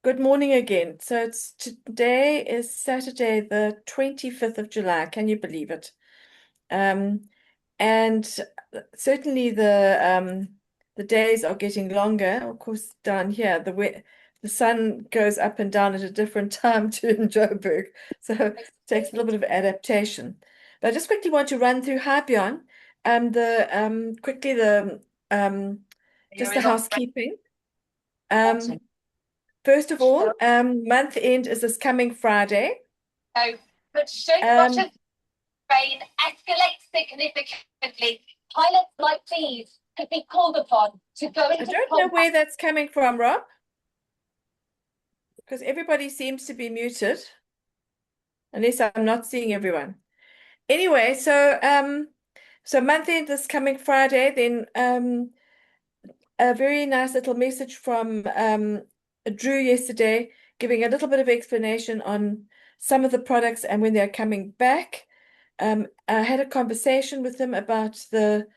Good morning again. So today is Saturday, the 25th of July. Can you believe it? Um, and certainly the days are getting longer. Of course, down here the sun goes up and down at a different time to in Joburg, so it takes a little bit of adaptation. But I just quickly want to run through. Hi, Bjorn. The quickly the just the housekeeping. Um, First of all, month end is this coming Friday. So, but should Um, Russia's rain escalate significantly, pilots like these could be called upon to go I into don't know combat. where that's coming from, Rob, because everybody seems to be muted, unless I'm not seeing everyone. Anyway, so month end this coming Friday, then a very nice little message from Drew yesterday, giving a little bit of explanation on some of the products and when they're coming back. I had a conversation with him about the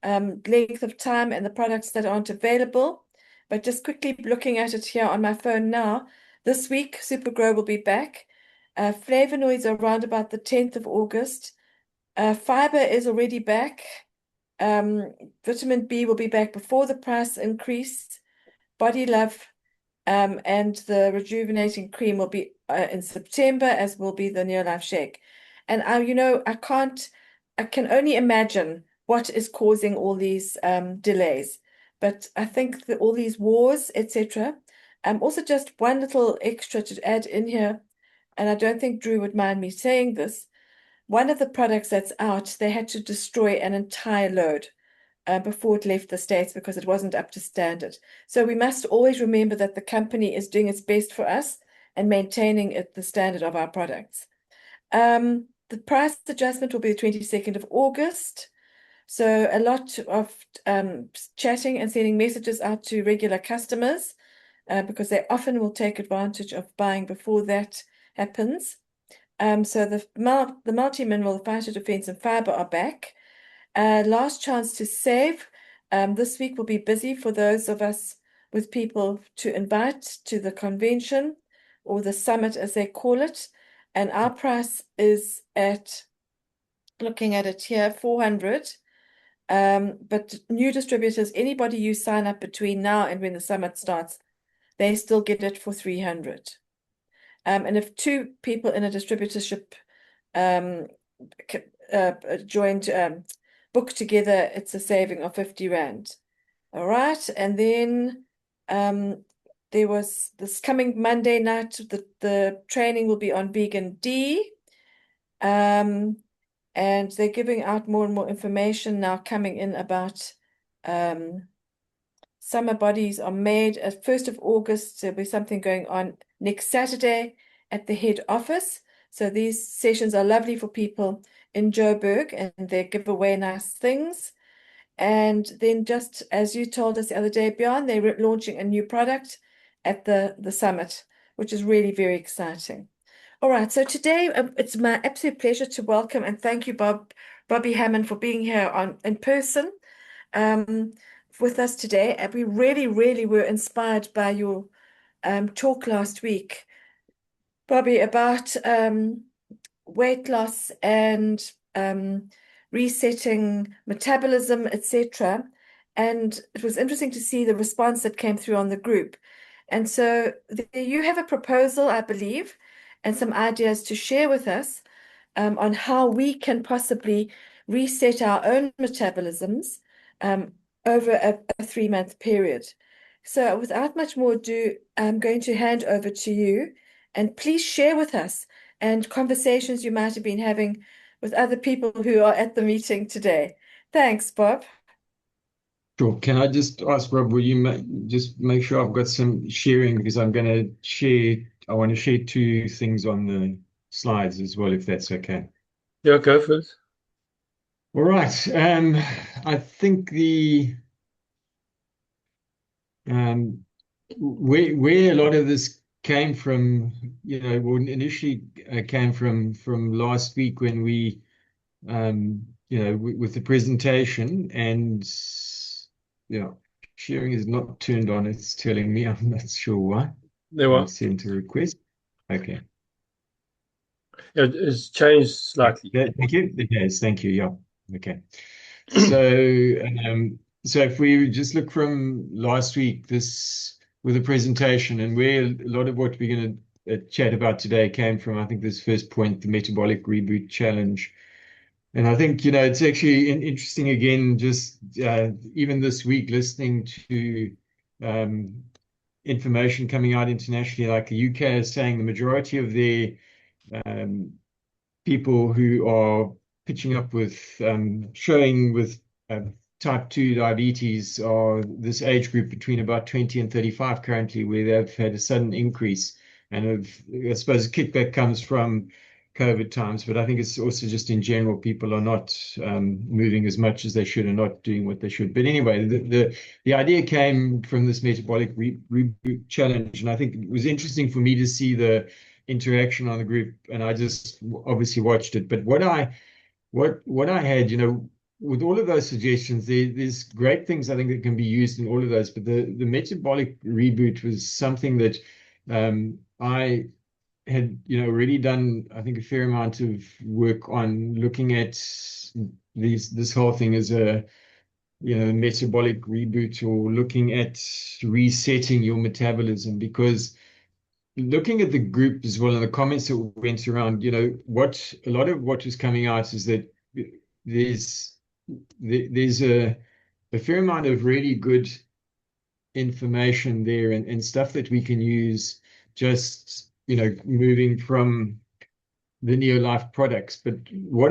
length of time and the products that aren't available. But just quickly looking at it here on my phone now, this week Supergrow will be back. Flavonoids are around about the 10th of August. Fiber is already back. Um, Vitamin B will be back before the price increase. Body Love and the rejuvenating cream will be in September, as will be the Neolife Shake. And I can only imagine what is causing all these delays. But I think that all these wars, etc. Also, just one little extra to add in here, and I don't think Drew would mind me saying this. One of the products that's out, they had to destroy an entire load before it left the States because it wasn't up to standard. So we must always remember that the company is doing its best for us and maintaining the standard of our products. The price adjustment will be the 22nd of August. So a lot of chatting and sending messages out to regular customers because they often will take advantage of buying before that happens. So the multi-mineral, the phyto defense and fiber are back. Last chance to save. This week will be busy for those of us with people to invite to the convention or the summit, as they call it. And our price is at, looking at it here, 400. But new distributors, anybody you sign up between now and when the summit starts, they still get it for 300. And if two people in a distributorship um, joined book together, it's a saving of 50 Rand. All right. And then there was this coming Monday night, the training will be on vegan D. Um, and they're giving out more and more information now coming in about summer bodies are made at 1st of August. There'll be something going on next Saturday at the head office. So these sessions are lovely for people in Joburg and they give away nice things. And then just as you told us the other day, Bjorn, they're launching a new product at the summit, which is really very exciting. All right, so today it's my absolute pleasure to welcome and thank you, Bobby Hammond, for being here in person um, with us today. And we really, really were inspired by your talk last week, Bobby, about weight loss and resetting metabolism, etc. And it was interesting to see the response that came through on the group. And so you have a proposal, I believe, and some ideas to share with us on how we can possibly reset our own metabolisms um, over a 3-month period. So without much more ado, I'm going to hand over to you, and please share with us and conversations you might have been having with other people who are at the meeting today. Thanks, Bob. Sure. Can I just ask, Rob, will you just make sure I've got some sharing because I'm going to share, I want to share two things on the slides as well, if that's okay. Yeah, go for it. All right. I think the where a lot of this came from, initially came from last week when we, with the presentation and, sharing is not turned on. It's telling me. I'm not sure why. There I'll were. send a request. Okay. It's changed slightly. Thank you. Yes, thank you. Yeah. Okay. So, so if we just look from last week, this with the presentation and where a lot of what we're going to chat about today came from, I think this first point, the metabolic reboot challenge. And I think, it's actually interesting again, just even this week, listening to um, information coming out internationally, like the UK is saying the majority of their um, people who are pitching up with showing with type 2 diabetes are this age group between about 20 and 35 currently, where they've had a sudden increase. And I suppose kickback comes from COVID times, but I think it's also just in general, people are not moving as much as they should and not doing what they should. But anyway, the idea came from this metabolic reboot challenge. And I think it was interesting for me to see the interaction on the group, and I just obviously watched it. But what I had, with all of those suggestions, there's great things I think that can be used in all of those. But the metabolic reboot was something that I had, already done, I think, a fair amount of work on looking at this whole thing as a metabolic reboot, or looking at resetting your metabolism, because looking at the group as well and the comments that went around, what a lot of what was coming out is that there's there's a fair amount of really good information there, and stuff that we can use, just moving from the Neolife products. But well,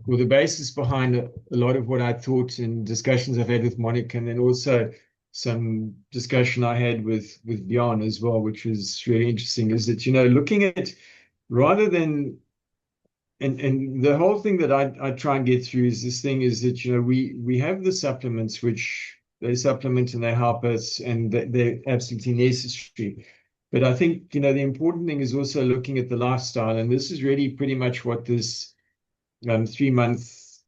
the basis behind a lot of what I thought in discussions I've had with Monica, and then also some discussion I had with Bjorn as well, which was really interesting, is that, looking at, rather than, and the whole thing that I try and get through is this thing is that, we have the supplements, which they supplement and they help us, and they're absolutely necessary. But I think, the important thing is also looking at the lifestyle. And this is really pretty much what this 3-month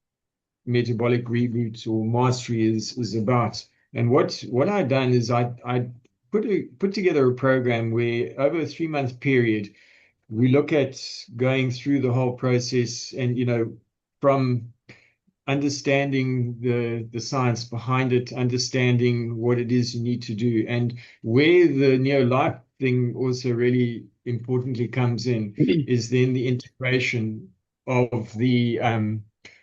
metabolic reboot or mastery is about. And what I've done is I put together a program where over a 3-month period, we look at going through the whole process, and from understanding the science behind it, understanding what it is you need to do, and where the Neo-Life thing also really importantly comes in is then the integration of the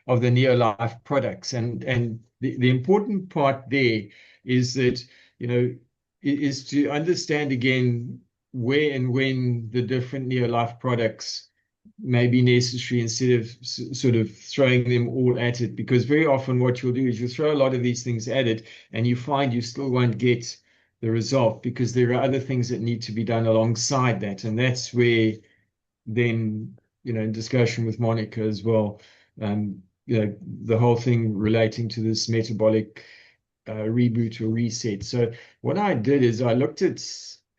Neo-Life products. And the important part there is that, is to understand again where and when the different Neo-Life products may be necessary, instead of sort of throwing them all at it. Because very often what you'll do is you'll throw a lot of these things at it, and you find you still won't get the result, because there are other things that need to be done alongside that. And that's where then, in discussion with Monica as well, the whole thing relating to this metabolic reboot or reset. So what I did is I looked at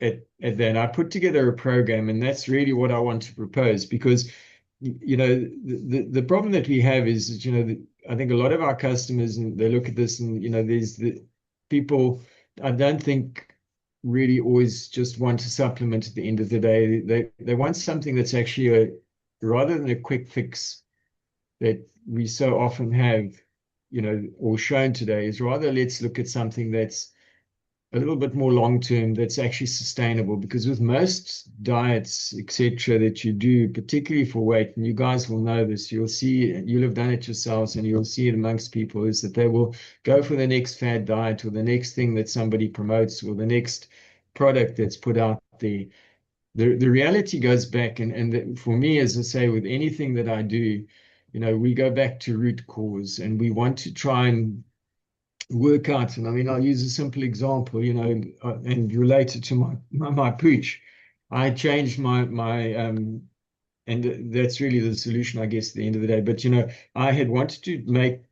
that, and I put together a program, and that's really what I want to propose. Because the problem that we have is that, I think a lot of our customers, and they look at this, and there's the people, I don't think, really always just want to supplement at the end of the day. They want something that's actually rather than a quick fix that we so often have, or shown today, is rather, let's look at something that's a little bit more long-term, that's actually sustainable. Because with most diets, etc., that you do, particularly for weight, and you guys will know this, you'll have done it yourselves, and you'll see it amongst people, is that they will go for the next fad diet, or the next thing that somebody promotes, or the next product that's put out there. The reality goes back, and for me, as I say, with anything that I do, we go back to root cause, and we want to try and work out. And I mean, I'll use a simple example, and relate it to my pooch. I changed and that's really the solution, I guess, at the end of the day. But I had wanted to make,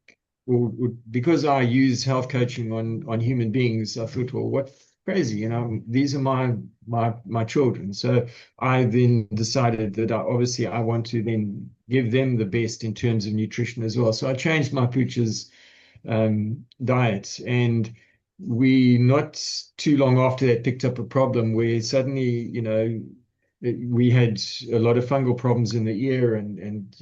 or because I use health coaching on human beings, I thought, well, what crazy, these are my children. So I then decided that obviously I want to then give them the best in terms of nutrition as well. So I changed my pooch's diet, and we not too long after that picked up a problem where suddenly, we had a lot of fungal problems in the ear, and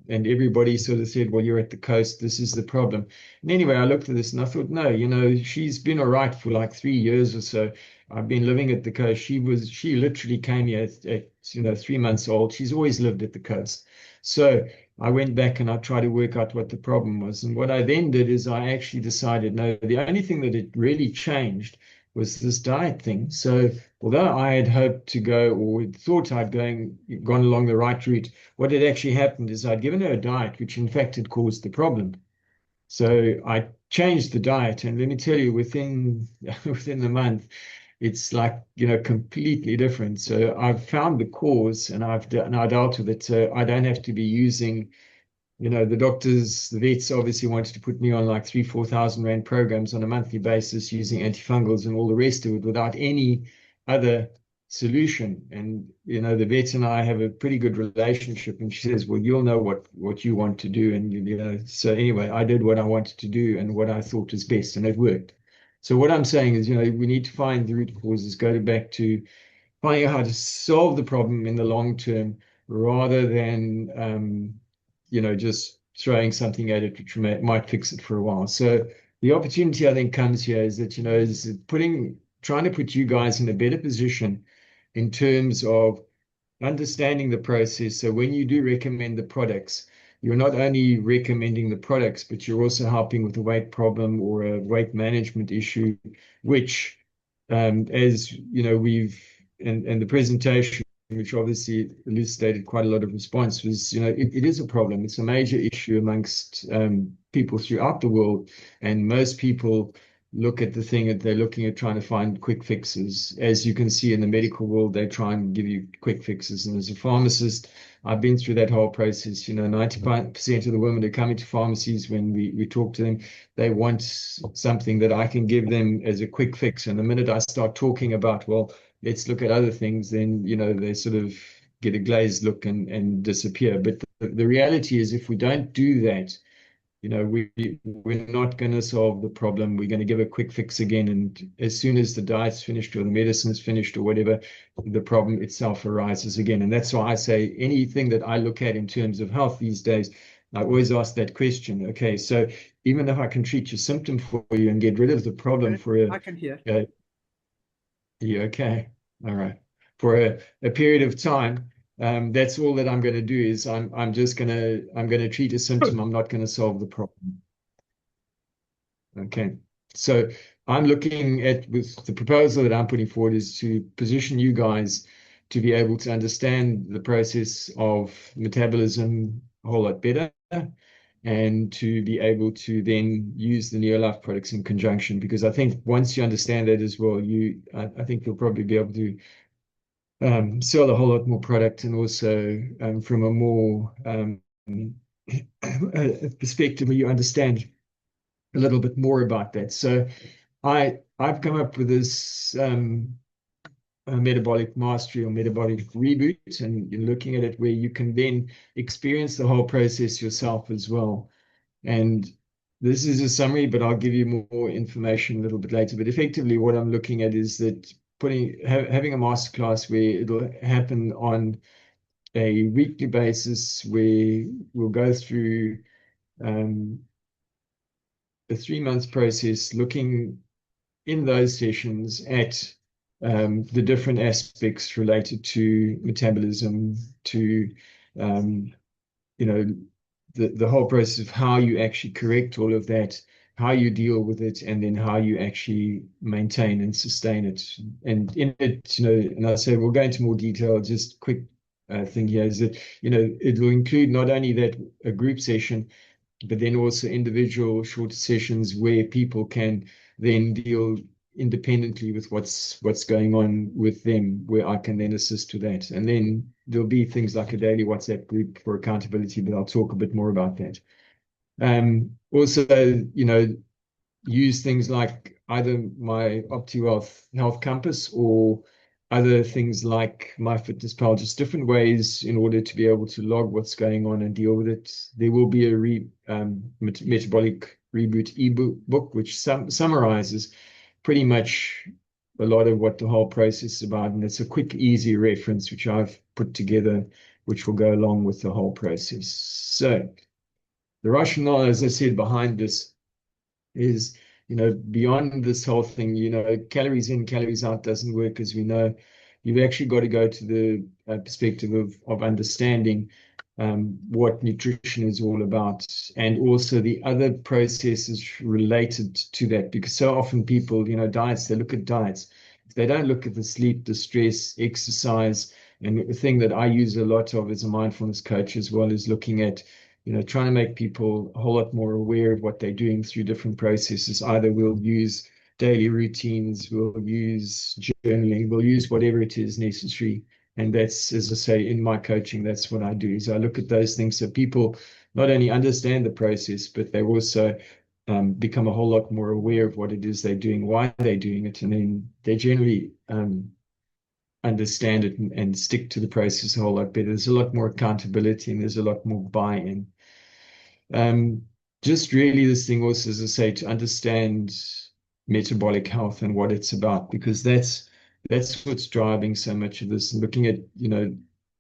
everybody sort of said, well, you're at the coast, this is the problem. And anyway, I looked at this and I thought, no, she's been all right for like 3 years or so. I've been living at the coast. She literally came here at 3 months old. She's always lived at the coast. So I went back and I tried to work out what the problem was. And what I then did is I actually decided, no, the only thing that it really changed was this diet thing. So although I had hoped to go, or thought I'd gone along the right route, what had actually happened is I'd given her a diet which in fact had caused the problem. So I changed the diet, and let me tell you, within within the month, it's like, completely different. So I've found the cause, and I dealt with it. So I don't have to be using, the vets obviously wanted to put me on like 3,000-4,000 Rand programs on a monthly basis using antifungals and all the rest of it without any other solution. And, the vet and I have a pretty good relationship. And she says, well, you'll know what you want to do. And, so anyway, I did what I wanted to do and what I thought was best, and it worked. So what I'm saying is, we need to find the root causes, go back to finding out how to solve the problem in the long term rather than, just throwing something at it which might fix it for a while. So the opportunity I think comes here is that, is trying to put you guys in a better position in terms of understanding the process. So when you do recommend the products, you're not only recommending the products, but you're also helping with a weight problem or a weight management issue, which, as and the presentation, which obviously elucidated quite a lot of response, was, it is a problem. It's a major issue amongst people throughout the world. And most people look at the thing that they're looking at trying to find quick fixes. As you can see in the medical world, they try and give you quick fixes. And as a pharmacist, I've been through that whole process. 95% of the women that come into pharmacies, when we talk to them, they want something that I can give them as a quick fix. And the minute I start talking about, well, let's look at other things, then, they sort of get a glazed look and disappear. But the reality is, if we don't do that, we're not going to solve the problem. We're going to give a quick fix again. And as soon as the diet's finished or the medicine's finished or whatever, the problem itself arises again. And that's why I say anything that I look at in terms of health these days, I always ask that question. Okay, so even if I can treat your symptom for you and get rid of the problem I can hear. Yeah, okay. All right. For a period of time, that's all that I'm going to do is I'm going to treat a symptom. I'm not going to solve the problem. Okay. So I'm looking at, with the proposal that I'm putting forward, is to position you guys to be able to understand the process of metabolism a whole lot better, and to be able to then use the Neolife products in conjunction. Because I think once you understand that as well, I think you'll probably be able to sell a whole lot more product, and also from a more a perspective where you understand a little bit more about that. So I've come up with this metabolic mastery or metabolic reboot, and you're looking at it where you can then experience the whole process yourself as well. And this is a summary, but I'll give you more information a little bit later. But effectively, what I'm looking at is that having a masterclass where it'll happen on a weekly basis, where we'll go through a 3 month process, looking in those sessions at the different aspects related to metabolism, to the whole process of how you actually correct all of that, how you deal with it, and then how you actually maintain and sustain it. And in it, and I say we'll go into more detail. Just quick thing here is that, it will include not only that a group session, but then also individual shorter sessions where people can then deal independently with what's going on with them, where I can then assist to that. And then there'll be things like a daily WhatsApp group for accountability, but I'll talk a bit more about that. Also, use things like either my OptiWealth Health Compass or other things like MyFitnessPal, just different ways in order to be able to log what's going on and deal with it. There will be a metabolic Reboot ebook, which summarizes pretty much a lot of what the whole process is about. And it's a quick, easy reference, which I've put together, which will go along with the whole process. So the rationale, as I said, behind this is, beyond this whole thing, calories in, calories out doesn't work, as we know. You've actually got to go to the perspective of understanding what nutrition is all about, and also the other processes related to that. Because so often people, diets, they look at diets. If they don't look at the sleep, the stress, exercise, and the thing that I use a lot of as a mindfulness coach as well is looking at trying to make people a whole lot more aware of what they're doing through different processes. Either we'll use daily routines, we'll use journaling, we'll use whatever it is necessary. And that's, as I say, in my coaching, that's what I do. Is I look at those things so people not only understand the process, but they also become a whole lot more aware of what it is they're doing, why they're doing it, and then they generally understand it and stick to the process a whole lot better. There's a lot more accountability and there's a lot more buy-in. Just really this thing also, as I say, to understand metabolic health and what it's about, because that's what's driving so much of this. And looking at,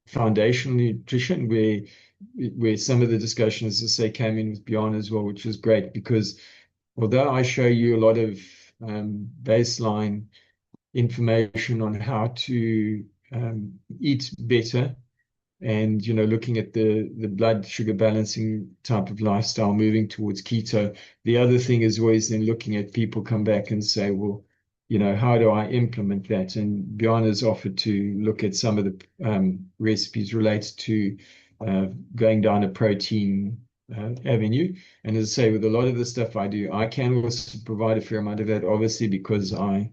foundational nutrition, where some of the discussions, as I say, came in with Bjorn as well, which was great, because although I show you a lot of baseline information on how to eat better, and looking at the blood sugar balancing type of lifestyle, moving towards keto. The other thing is always then looking at people come back and say, well, how do I implement that? And Bjorn has offered to look at some of the recipes related to going down a protein avenue. And as I say, with a lot of the stuff I do, I can also provide a fair amount of that, obviously, because I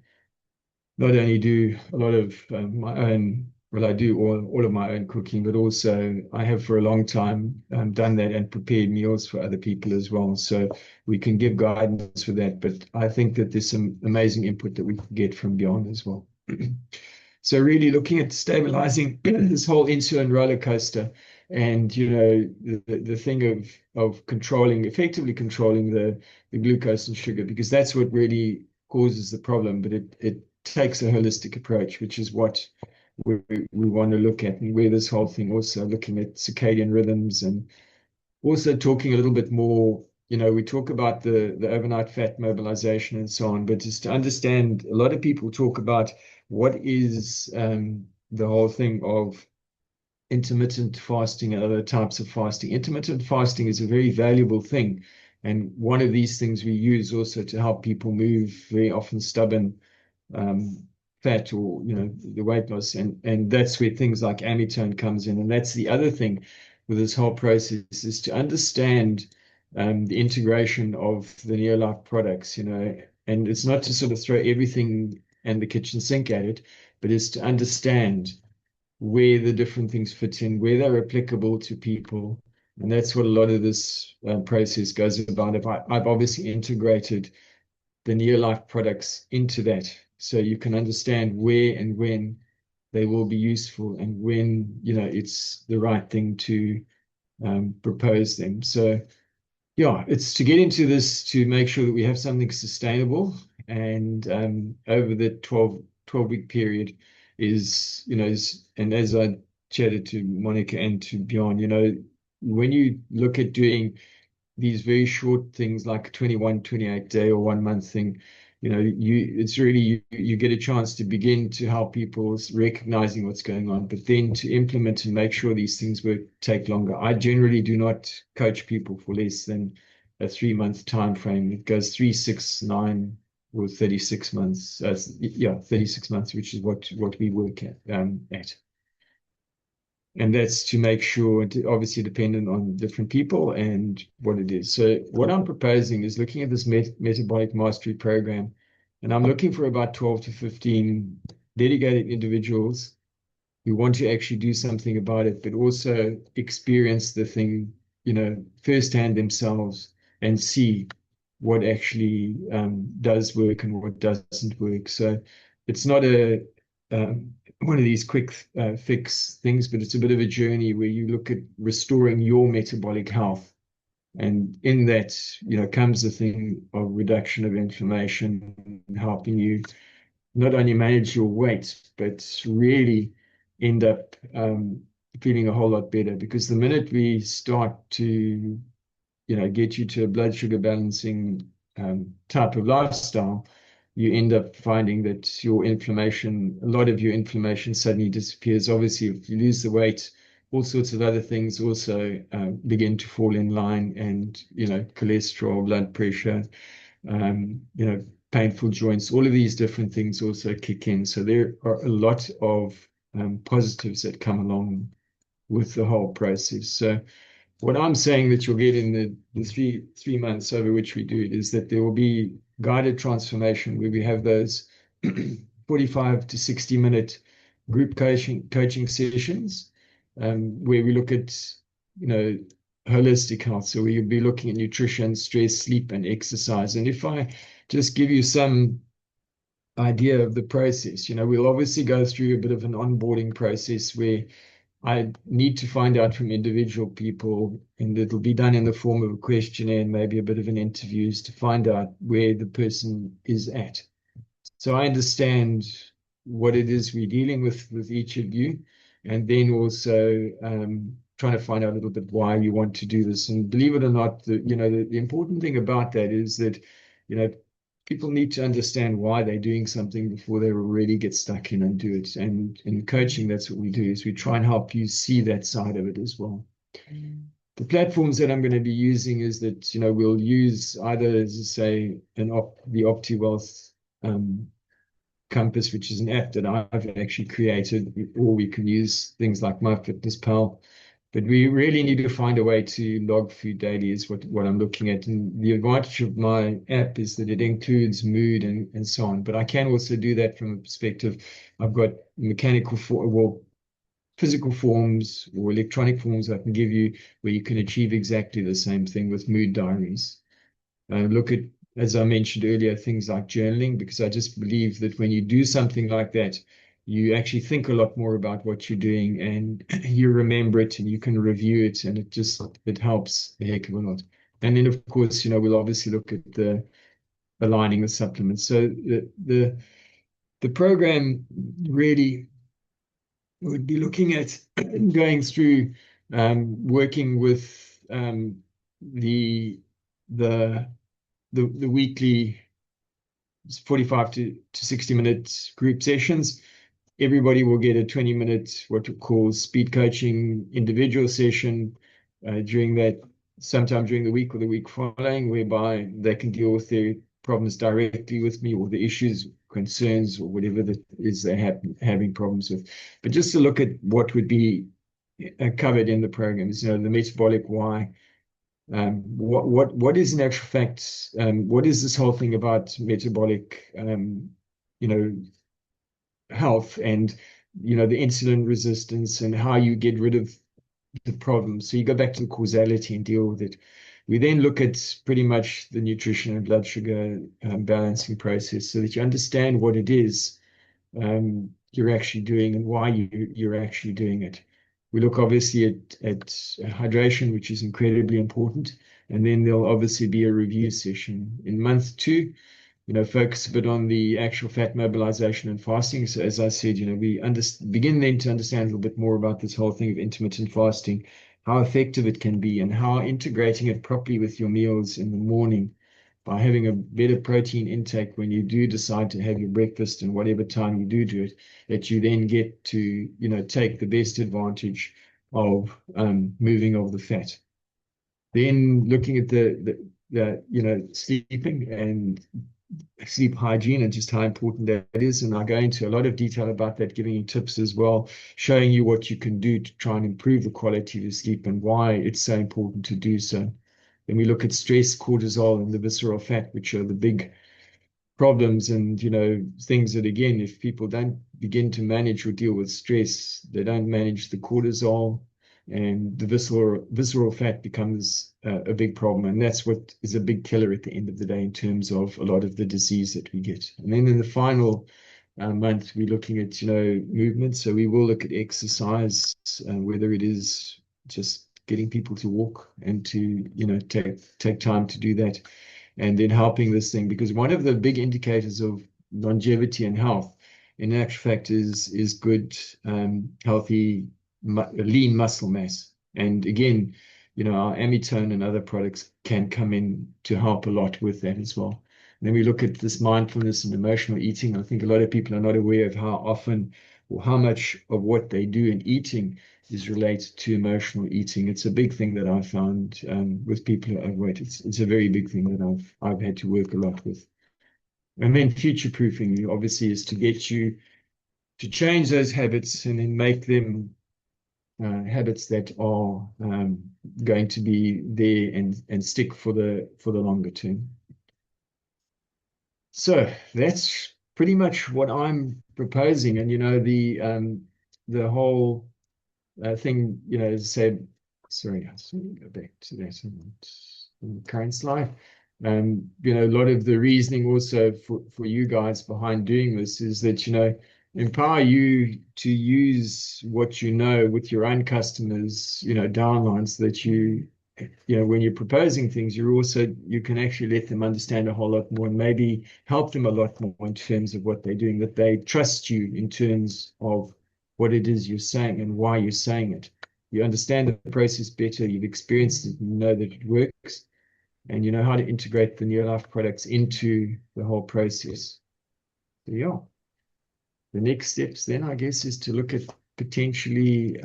not only do a lot of my own, well, I do all of my own cooking, but also I have for a long time done that and prepared meals for other people as well. So we can give guidance for that. But I think that there's some amazing input that we can get from beyond as well. So really looking at stabilizing this whole insulin roller coaster, and the thing of effectively controlling the glucose and sugar, because that's what really causes the problem. But it takes a holistic approach, which is what we want to look at, and where this whole thing also looking at circadian rhythms, and also talking a little bit more, we talk about the overnight fat mobilization and so on, but just to understand, a lot of people talk about what is the whole thing of intermittent fasting and other types of fasting. Intermittent fasting is a very valuable thing. And one of these things we use also to help people move very often stubborn fat, or the weight loss, and that's where things like amitone comes in. And that's the other thing with this whole process, is to understand the integration of the Neolife products, and it's not to sort of throw everything and the kitchen sink at it, but it's to understand where the different things fit in, where they're applicable to people. And that's what a lot of this process goes about. I've obviously integrated the Neolife products into that, so you can understand where and when they will be useful, and when it's the right thing to propose them. So yeah, it's to get into this to make sure that we have something sustainable, and over the 12-week period is, and as I chatted to Monica and to Bjorn, when you look at doing these very short things like a 21, 28 day or 1 month thing, it's really, you get a chance to begin to help people recognizing what's going on, but then to implement and make sure these things work take longer. I generally do not coach people for less than a 3 month time frame. It goes 3, 6, 9, or 36 months. 36 months, which is what we work at. And that's to make sure, obviously dependent on different people and what it is. So what I'm proposing is looking at this metabolic mastery program, and I'm looking for about 12 to 15 dedicated individuals who want to actually do something about it, but also experience the thing, firsthand themselves, and see what actually does work and what doesn't work. So it's not one of these quick fix things, but it's a bit of a journey where you look at restoring your metabolic health And in that, comes the thing of reduction of inflammation, helping you not only manage your weight, but really end up feeling a whole lot better. Because the minute we start to, get you to a blood sugar balancing type of lifestyle, you end up finding that a lot of your inflammation suddenly disappears. Obviously, if you lose the weight, all sorts of other things also begin to fall in line, and cholesterol, blood pressure, painful joints, all of these different things also kick in. So there are a lot of positives that come along with the whole process. So what I'm saying that you'll get in the three months over which we do it is that there will be guided transformation where we have those 45 to 60-minute group coaching sessions, where we look at, holistic health. So we'll be looking at nutrition, stress, sleep, and exercise. And if I just give you some idea of the process, we'll obviously go through a bit of an onboarding process where I need to find out from individual people, and it'll be done in the form of a questionnaire and maybe a bit of an interviews to find out where the person is at. So I understand what it is we're dealing with each of you, and then also trying to find out a little bit why you want to do this. And believe it or not, the important thing about that is that, people need to understand why they're doing something before they really get stuck in and do it. And in coaching, that's what we do, is we try and help you see that side of it as well. The platforms that I'm going to be using is that, we'll use either, as I say, the OptiWealth Compass, which is an app that I've actually created, or we can use things like MyFitnessPal. But we really need to find a way to log food daily is what I'm looking at. And the advantage of my app is that it includes mood and so on. But I can also do that from a perspective. I've got physical forms or electronic forms I can give you where you can achieve exactly the same thing with mood diaries. Look at, as I mentioned earlier, things like journaling, because I just believe that when you do something like that, you actually think a lot more about what you're doing, and you remember it and you can review it, and it helps a heck of a lot. And then of course, we'll obviously look at the aligning the supplements. So the program really would be looking at going through working with the the the weekly 45 to 60 minute group sessions. Everybody will get a 20-minute, what we call speed coaching individual session during that, sometime during the week or the week following, whereby they can deal with their problems directly with me, or the issues, concerns, or whatever that is they're having problems with. But just to look at what would be covered in the programs, the metabolic why. What is in actual fact, what is this whole thing about metabolic, health, and the insulin resistance, and how you get rid of the problem. So you go back to the causality and deal with it. We then look at pretty much the nutrition and blood sugar balancing process, so that you understand what it is you're actually doing and why you're actually doing it. We look obviously at hydration, which is incredibly important. And then there'll obviously be a review session in month 2, focus a bit on the actual fat mobilization and fasting. So as I said, we begin then to understand a little bit more about this whole thing of intermittent fasting, how effective it can be, and how integrating it properly with your meals in the morning, by having a better protein intake when you do decide to have your breakfast and whatever time you do it, that you then get to, take the best advantage of moving of the fat. Then looking at the sleeping and sleep hygiene, and just how important that is. And I go into a lot of detail about that, giving you tips as well, showing you what you can do to try and improve the quality of your sleep and why it's so important to do so. Then we look at stress, cortisol, and the visceral fat, which are the big problems, and things that, again, if people don't begin to manage or deal with stress, they don't manage the cortisol, and the visceral fat becomes a big problem. And that's what is a big killer at the end of the day in terms of a lot of the disease that we get. And then in the final month, we're looking at movement. So we will look at exercise, whether it is just getting people to walk and to, take time to do that, and then helping this thing. Because one of the big indicators of longevity and health, in actual fact, is good, healthy, lean muscle mass. And again, our amitone and other products can come in to help a lot with that as well. And then we look at this mindfulness and emotional eating. I think a lot of people are not aware of how often or how much of what they do in eating is related to emotional eating. It's a big thing that I've found with people who are overweight. It's a very big thing that I've had to work a lot with. And then future proofing obviously is to get you to change those habits and then make them habits that are going to be there and stick for the longer term. So that's pretty much what I'm proposing. And the whole thing, said, sorry, I just want to go back to that on the current slide. A lot of the reasoning also for you guys behind doing this is that, empower you to use what you know with your own customers, downlines, so that when you're proposing things, you can actually let them understand a whole lot more and maybe help them a lot more in terms of what they're doing, that they trust you in terms of what it is you're saying and why you're saying it. You understand the process better, you've experienced it, you know that it works, and you know how to integrate the Neolife products into the whole process. So yeah. The next steps then, I guess, is to look at potentially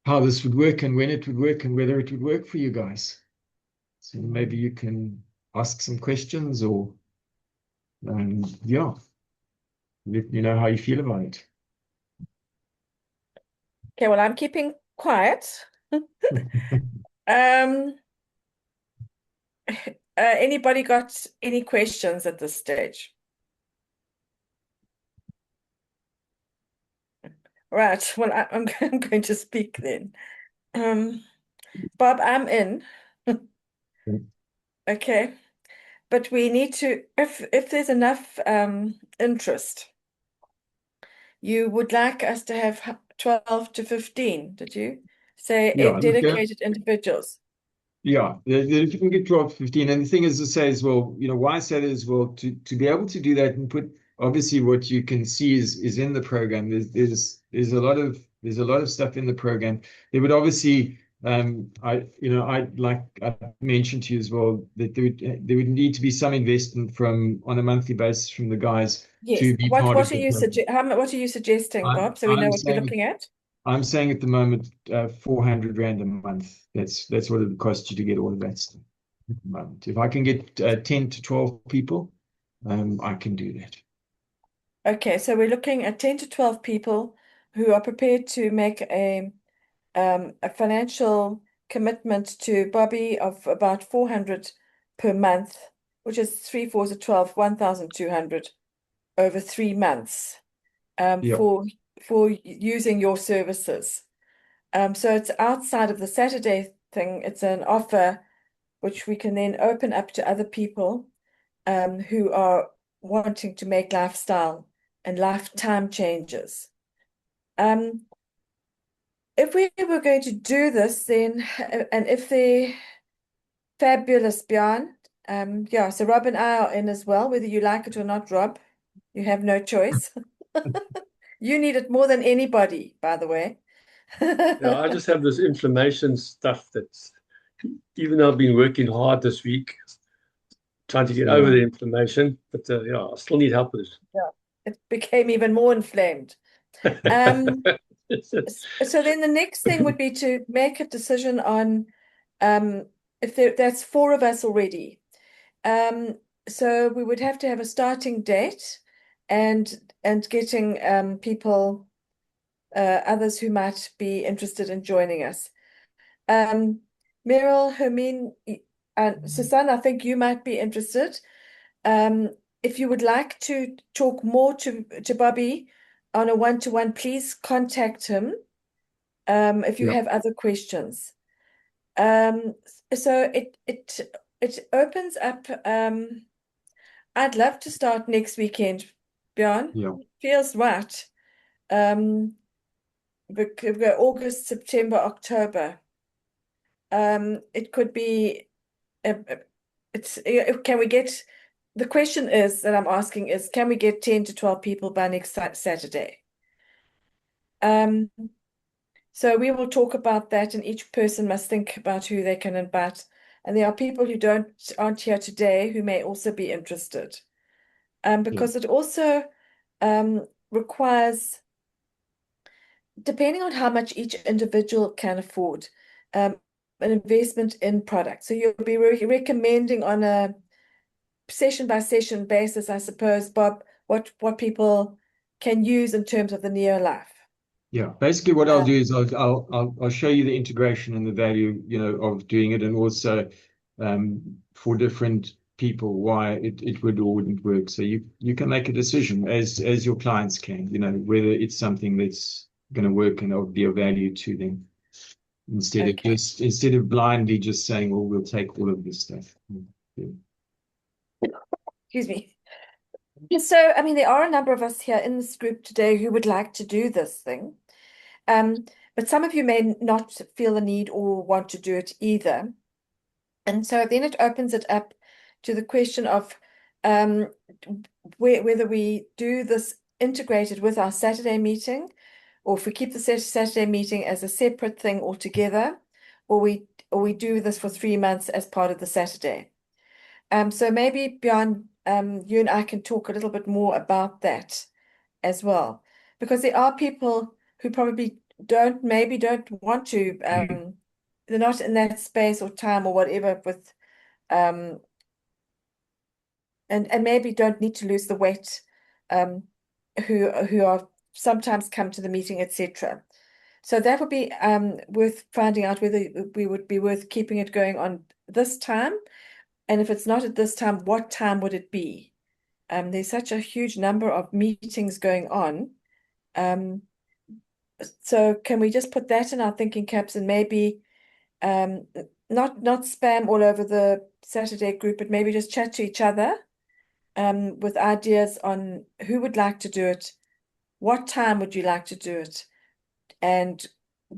how this would work and when it would work and whether it would work for you guys. So maybe you can ask some questions or, yeah, let me know how you feel about it. Okay, well, I'm keeping quiet. Um, anybody got any questions at this stage? Right, well, I'm going to speak then. Bob, I'm in. Okay, but we need to, if there's enough interest, you would like us to have 12 to 15, did you say, Yeah, dedicated individuals? Yeah, if you can get 12, 15, and the thing is to say as well, why I say that as well, to be able to do that and put, obviously what you can see is in the program. There's a lot of stuff in the program. There would obviously, I mentioned to you as well that there would need to be some investment on a monthly basis from the guys Yes. to be part What of are the you program. what are you suggesting, I'm, Bob, so we know I'm what we're saying looking at? I'm saying at the moment, 400 Rand a month. That's what it would cost you to get all of that stuff. If I can get 10 to 12 people, I can do that. Okay, so we're looking at 10 to 12 people who are prepared to make a financial commitment to Bobby of about 400 per month, which is 3 4s of 12, 1,200 over 3 months, Yeah, for using your services. So it's outside of the Saturday thing. It's an offer which we can then open up to other people who are wanting to make lifestyle and lifetime changes. Um, if we were going to do this, then, and if they're fabulous, Bjorn, yeah, so Rob and I are in as well, whether you like it or not, Rob, you have no choice. You need it more than anybody, by the way. Yeah, I just have this inflammation stuff that's, even though I've been working hard this week trying to get over yeah, the inflammation, but yeah, I still need help with Yeah, it became even more inflamed. Um, it. so then the next thing would be to make a decision on if that's four of us already. Um, so we would have to have a starting date and getting people, others who might be interested in joining us. Meryl, Hermine, and Susan, I think you might be interested. Um, if you would like to talk more to Bobby on a one-to-one, please contact him if you yeah, have other questions. Um, so it opens up. I'd love to start next weekend, Bjorn. yeah. Feels right. Um, we could go August, September, October. It could be, can we get, the question is that I'm asking is, can we get 10 to 12 people by next Saturday? So we will talk about that, and each person must think about who they can invite. And there are people who aren't here today who may also be interested. Because it also requires, depending on how much each individual can afford, an investment in product. So you'll be recommending on a session by session basis, I suppose, Bob, what people can use in terms of the Neo Life. Yeah, basically what I'll do is I'll show you the integration and the value, of doing it, and also for different people why it would or wouldn't work. So you can make a decision as your clients can, whether it's something that's going to work and be of value to them instead of blindly just saying, well, we'll take all of this stuff. Yeah. Excuse me. So, I mean, there are a number of us here in this group today who would like to do this thing. But some of you may not feel the need or want to do it either. And so then it opens it up to the question of whether we do this integrated with our Saturday meeting, or if we keep the Saturday meeting as a separate thing altogether, or we do this for 3 months as part of the Saturday. So maybe Björn, you and I can talk a little bit more about that as well, because there are people who probably don't want to, they're not in that space or time or whatever with, and maybe don't need to lose the weight, who are sometimes come to the meeting, etc. So that would be worth finding out whether we would be worth keeping it going on this time, and if it's not at this time, what time would it be? There's such a huge number of meetings going on. So can we just put that in our thinking caps and maybe not spam all over the Saturday group, but maybe just chat to each other with ideas on who would like to do it, what time would you like to do it, and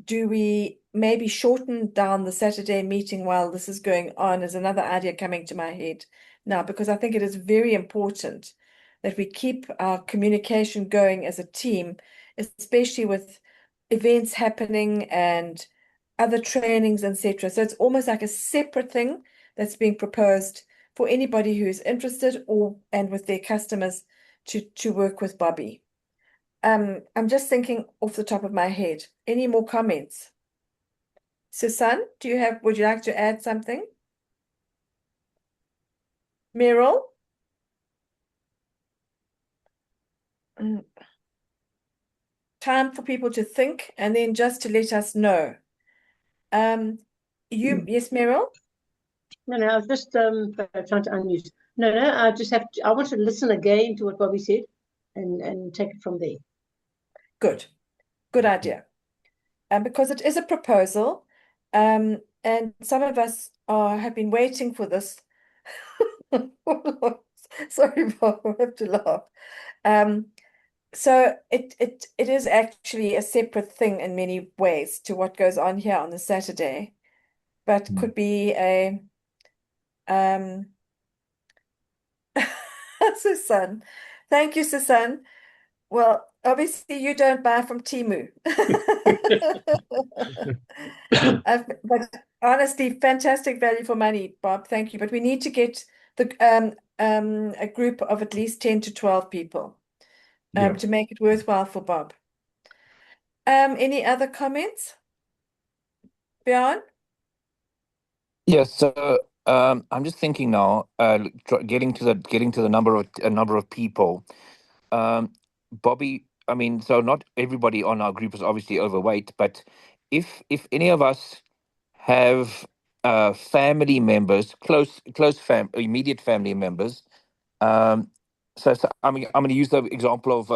do we maybe shorten down the Saturday meeting while this is going on, is another idea coming to my head now, because I think it is very important that we keep our communication going as a team, especially with events happening and other trainings, etc. So it's almost like a separate thing that's being proposed for anybody who is interested and with their customers to work with Bobby. I'm just thinking off the top of my head. Any more comments? Susan, would you like to add something? Meryl? Time for people to think and then just to let us know. Yes, Meryl? No, I was just trying to unmute. No, I want to listen again to what Bobby said and take it from there. Good idea. Because it is a proposal, and some of us have been waiting for this. Sorry, Bob, I have to laugh. So it is actually a separate thing in many ways to what goes on here on the Saturday, but could be a Susan. Thank you, Susan. Well, obviously you don't buy from Temu. But honestly, fantastic value for money, Bob. Thank you. But we need to get a group of at least 10 to 12 people to make it worthwhile for Bob. Any other comments? Björn? Yes, so I'm just thinking now, getting to the number of people. Bobby, I mean, so not everybody on our group is obviously overweight, but if any of us have family members, immediate family members, so I'm going to use the example of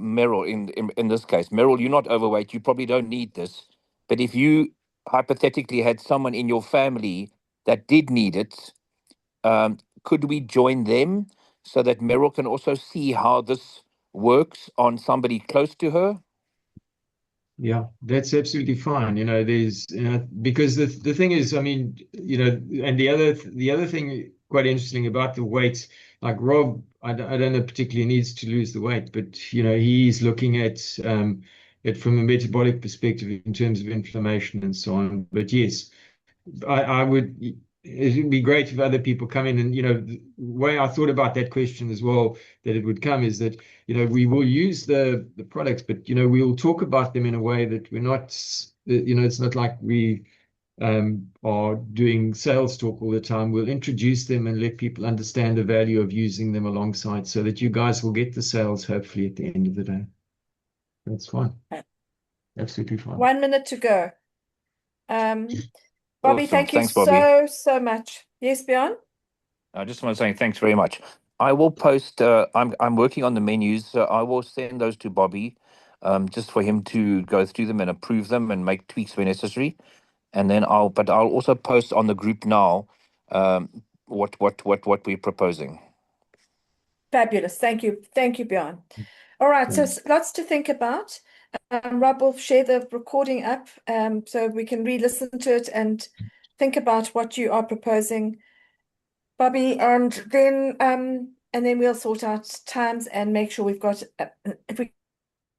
Meryl in this case. Meryl, you're not overweight, you probably don't need this, but if you hypothetically had someone in your family that did need it, could we join them so that Meryl can also see how this works on somebody close to her? Yeah, that's absolutely fine. There's, because the thing is, I mean, and the other thing quite interesting about the weight, like Rob, I don't know particularly needs to lose the weight, but he's looking at it from a metabolic perspective in terms of inflammation and so on. But yes, I would. It would be great if other people come in, and the way I thought about that question as well, that it would come is that we will use the products, but we'll talk about them in a way that we're not, it's not like we are doing sales talk all the time. We'll introduce them and let people understand the value of using them alongside, so that you guys will get the sales hopefully at the end of the day. That's fine. Absolutely fine. 1 minute to go. Bobby, Awesome. thank you Thanks, Bobby. so much. Yes, Bjorn? I just want to say thanks very much. I will post. I'm working on the menus, so I will send those to Bobby, just for him to go through them and approve them and make tweaks where necessary. And then I'll also post on the group now, what we're proposing. Fabulous. Thank you. Thank you, Bjorn. All right, so lots to think about. Rob will share the recording up so we can re-listen to it and think about what you are proposing, Bobby, and then we'll sort out times and make sure we've got if we